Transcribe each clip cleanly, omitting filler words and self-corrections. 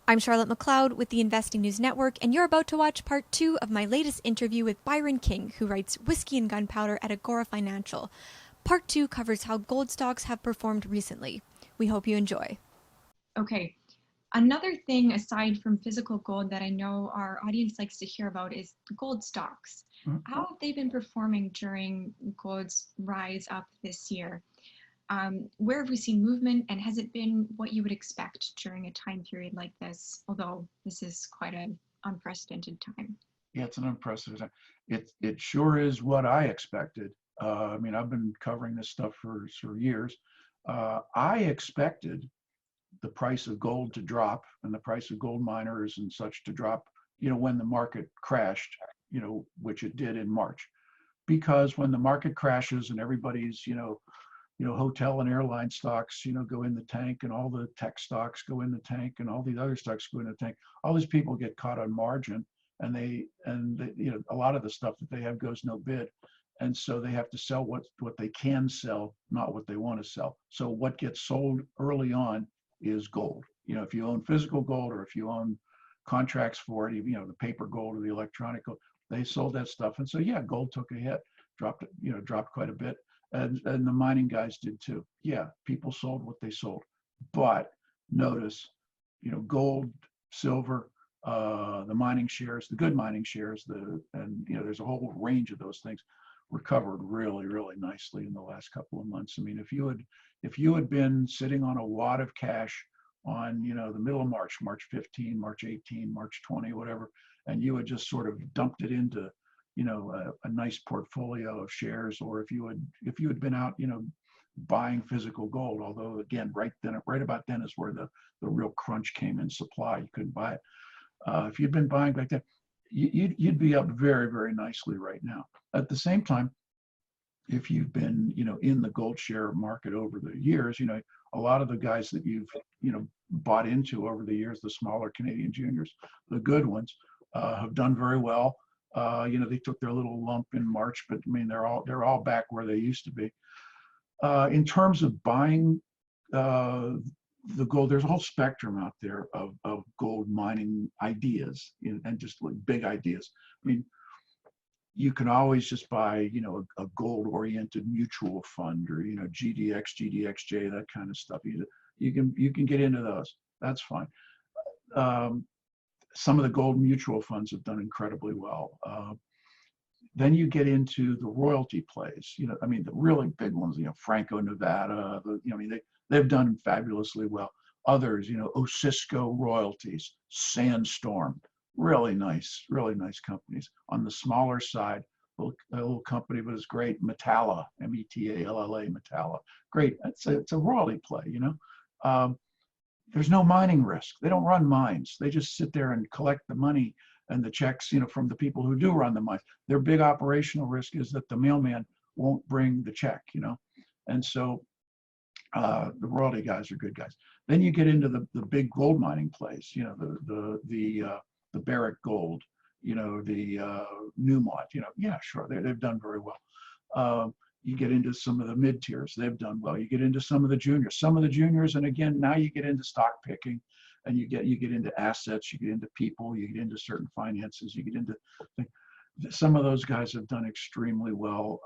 I'm Charlotte McLeod with the Investing News Network, and you're about to watch part 2 of my latest interview with Byron King, who writes Whiskey and Gunpowder at Agora Financial. Part 2 covers how gold stocks have performed recently. We hope you enjoy. Okay. Another thing aside from physical gold that I know our audience likes to hear about is gold stocks. How have they been performing during gold's rise up this year? Where have we seen movement, and has it been what you would expect during a time period like this? Although this is quite an unprecedented time. Yeah, it's an unprecedented. It sure is what I expected. I mean, I've been covering this stuff for years. I expected the price of gold to drop and the price of gold miners and such to drop, when the market crashed, which it did in March. Because when the market crashes and everybody's, hotel and airline stocks, go in the tank, and all the tech stocks go in the tank, and all these other stocks go in the tank, all these people get caught on margin, and a lot of the stuff that they have goes no bid. And so they have to sell what they can sell, not what they want to sell. So what gets sold early on is gold. If you own physical gold, or if you own contracts for it, the paper gold or the electronic gold, they sold that stuff. And so, yeah, gold took a hit, dropped quite a bit. And the mining guys did too. Yeah, people sold what they sold. But notice, gold, silver, the mining shares, the good mining shares, there's a whole range of those things, recovered really, really nicely in the last couple of months. I mean, if you had been sitting on a wad of cash on, the middle of March 15, March 18, March 20, whatever, and you had just sort of dumped it into, a nice portfolio of shares, or if you had been out, buying physical gold, although again, right about then is where the real crunch came in supply. You couldn't buy it. If you'd been buying back then, you'd be up very, very nicely right now. At the same time, if you've been, in the gold share market over the years, a lot of the guys that you've, bought into over the years, the smaller Canadian juniors, the good ones, have done very well. They took their little lump in March, but I mean, they're all back where they used to be. In terms of buying the gold, there's a whole spectrum out there of gold mining ideas, and just like big ideas. I mean, you can always just buy, a gold-oriented mutual fund, or GDX, GDXJ, that kind of stuff. You can get into those. That's fine. Some of the gold mutual funds have done incredibly well. Then you get into the royalty plays. I mean, the really big ones. Franco Nevada. They've done fabulously well. Others, Osisko Royalties, Sandstorm, really nice companies. On the smaller side, a little company, but it's great. Metalla, Metalla, Metalla, great. It's a royalty play. There's no mining risk. They don't run mines. They just sit there and collect the money and the checks, from the people who do run the mines. Their big operational risk is that the mailman won't bring the check. And so the royalty guys are good guys. Then you get into the big gold mining plays. The Barrick Gold, the Newmont. Yeah, sure, they've done very well. You get into some of the mid tiers, they've done well. You get into some of the juniors, and again, now you get into stock picking, and you get into assets, you get into people, you get into certain finances, you get into some of those guys have done extremely well.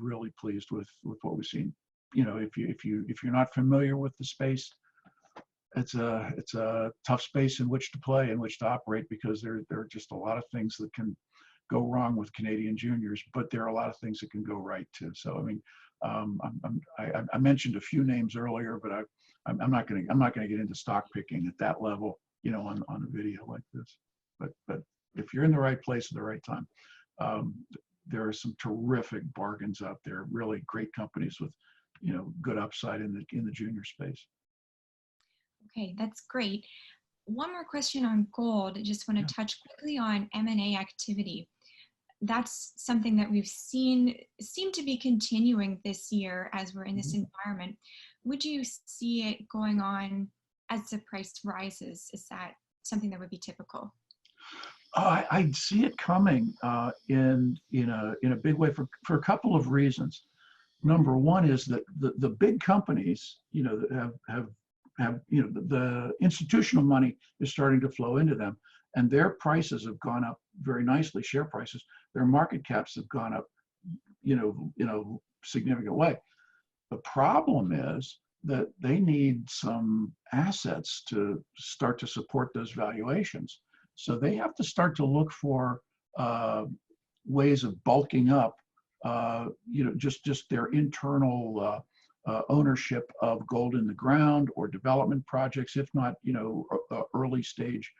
Really pleased with what we've seen. If you're not familiar with the space, it's a tough space in which to play, in which to operate, because there are just a lot of things that can go wrong with Canadian juniors, but there are a lot of things that can go right too. So I mean, I mentioned a few names earlier, but I'm not going to get into stock picking at that level, on a video like this. But if you're in the right place at the right time, there are some terrific bargains out there. Really great companies with, good upside in the junior space. Okay, that's great. One more question on gold. I just want to touch quickly on M&A activity. That's something that we've seen seem to be continuing this year as we're in this environment. Would you see it going on as the price rises? Is that something that would be typical? I see it coming in a big way for a couple of reasons. Number one is that the big companies, that have have, the institutional money is starting to flow into them, and their prices have gone up very nicely, share prices. Their market caps have gone up, significant way. The problem is that they need some assets to start to support those valuations. So they have to start to look for ways of bulking up, just their internal ownership of gold in the ground or development projects, if not, early stage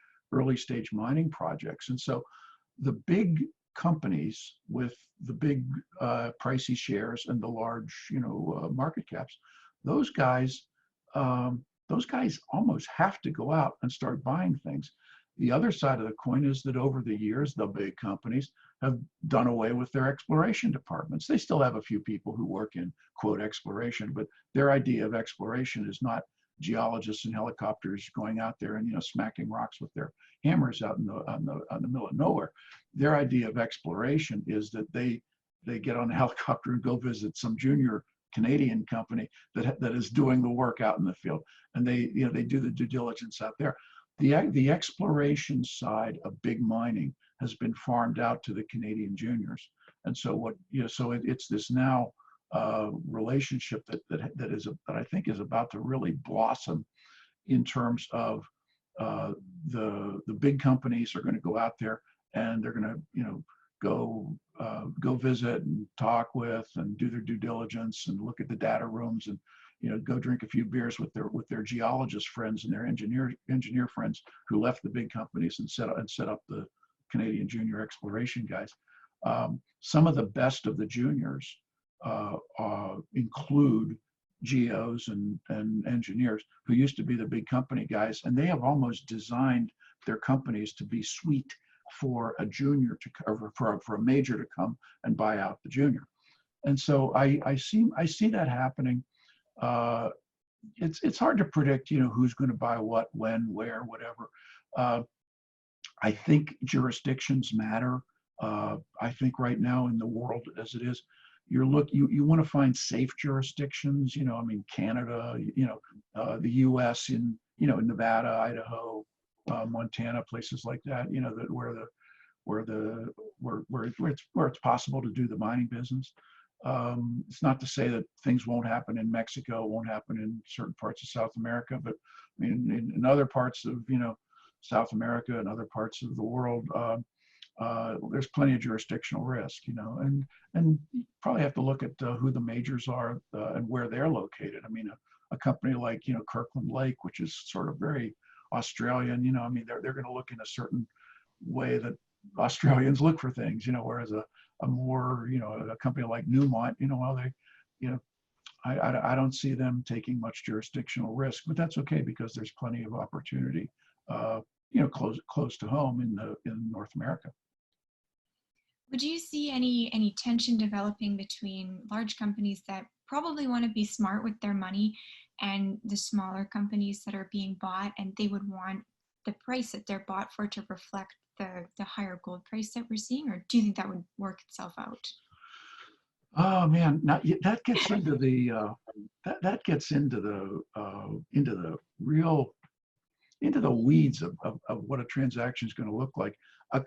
mining projects. And so the big companies with the big pricey shares and the large, market caps, those guys almost have to go out and start buying things. The other side of the coin is that over the years, the big companies have done away with their exploration departments. They still have a few people who work in, quote, exploration, but their idea of exploration is not geologists and helicopters going out there and, smacking rocks with their hammers out in the middle of nowhere. Their idea of exploration is that they get on a helicopter and go visit some junior Canadian company that is doing the work out in the field, and they do the due diligence out there. The exploration side of big mining has been farmed out to the Canadian juniors, and so it's this now relationship that I think is about to really blossom, in terms of the big companies are going to go out there and they're going to go visit and talk with and do their due diligence and look at the data rooms and go drink a few beers with their geologist friends and their engineer friends who left the big companies and set up the Canadian junior exploration guys. Some of the best of the juniors include geos and engineers who used to be the big company guys, and they have almost designed their companies to be sweet for a junior or for a major to come and buy out the junior. And so I see that happening. It's hard to predict, who's going to buy what, when, where, whatever. I think jurisdictions matter. I think right now in the world as it is, you want to find safe jurisdictions. Canada, the U.S. in Nevada, Idaho, Montana, places like that. That where it's possible to do the mining business. It's not to say that things won't happen in Mexico, won't happen in certain parts of South America, but in other parts of South America and other parts of the world, there's plenty of jurisdictional risk, and you probably have to look at who the majors are and where they're located. A company like Kirkland Lake, which is sort of very Australian, they're going to look in a certain way that Australians look for things, whereas a more a company like Newmont, I don't see them taking much jurisdictional risk, but that's okay because there's plenty of opportunity, close to home in North America. Would you see any tension developing between large companies that probably want to be smart with their money and the smaller companies that are being bought, and they would want the price that they're bought for to reflect the higher gold price that we're seeing, or do you think that would work itself out? Oh man, now that gets into the weeds of what a transaction is going to look like. A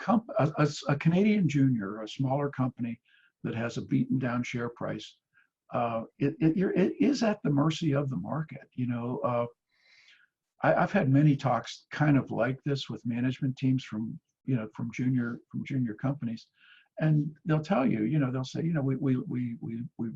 Canadian junior, a smaller company that has a beaten down share price, it is at the mercy of the market. I've had many talks kind of like this with management teams from junior companies, and they'll tell you, they'll say,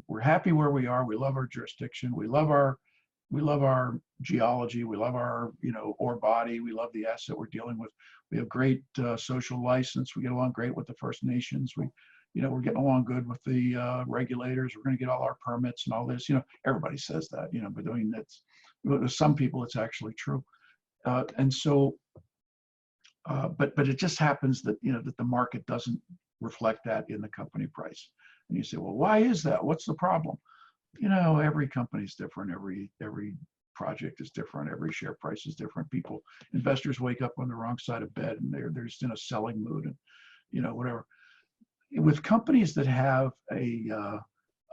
we're happy where we are. We love our jurisdiction. We love our geology. We love our, ore body. We love the asset we're dealing with. We have great social license. We get along great with the First Nations. We're getting along good with the regulators. We're going to get all our permits and all this. Everybody says that, but with some people, it's actually true. And so, but it just happens that, that the market doesn't reflect that in the company price. And you say, well, why is that? What's the problem? Every company is different. Every project is different. Every share price is different. Investors wake up on the wrong side of bed and they're just in a selling mood and, whatever. With companies that have a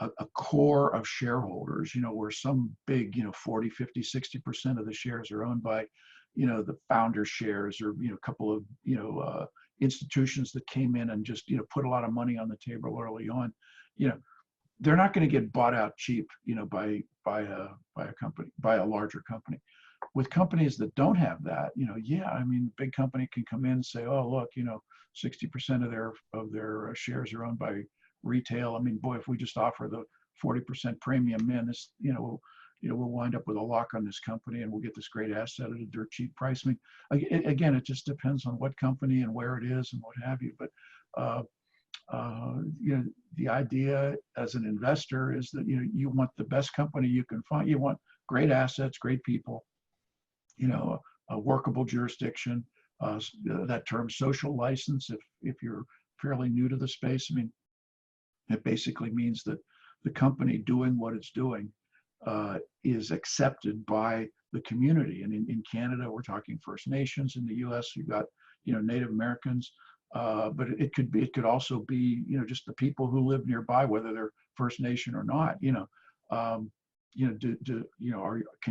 a core of shareholders, where some big, 40, 50, 60% of the shares are owned by, the founder shares, or, a couple of, institutions that came in and just, put a lot of money on the table early on. They're not going to get bought out cheap, by a company, by a larger company. With companies that don't have that, big company can come in and say, oh, look, 60% of their shares are owned by retail. I mean, boy, if we just offer the 40% premium, man, this, we'll wind up with a lock on this company, and we'll get this great asset at a dirt cheap price. I mean, again, it just depends on what company and where it is and what have you. But the idea as an investor is that you want the best company you can find. You want great assets, great people, a workable jurisdiction. That term social license, if you're fairly new to the space, I mean, it basically means that the company doing what it's doing is accepted by the community. And in Canada, we're talking First Nations. In the U.S., you've got Native Americans. But it could also be just the people who live nearby, whether they're First Nation or not. Can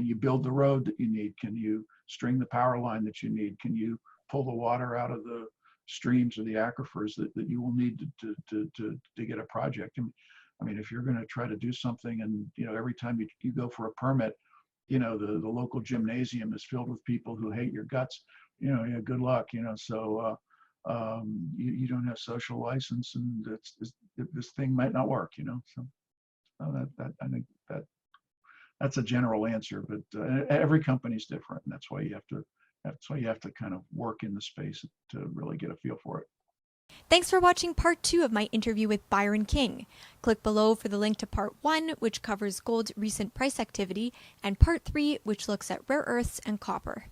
you build the road that you need? Can you string the power line that you need? Can you pull the water out of the streams or the aquifers that you will need to get a project? I mean, if you're going to try to do something, and every time you go for a permit, the local gymnasium is filled with people who hate your guts, good luck. So you don't have social license, and this thing might not work. So I think that's a general answer, but every company's different, and that's why you have to kind of work in the space to really get a feel for it. Thanks for watching part 2 of my interview with Byron King. Click below for the link to part 1, which covers gold's recent price activity, and part 3, which looks at rare earths and copper.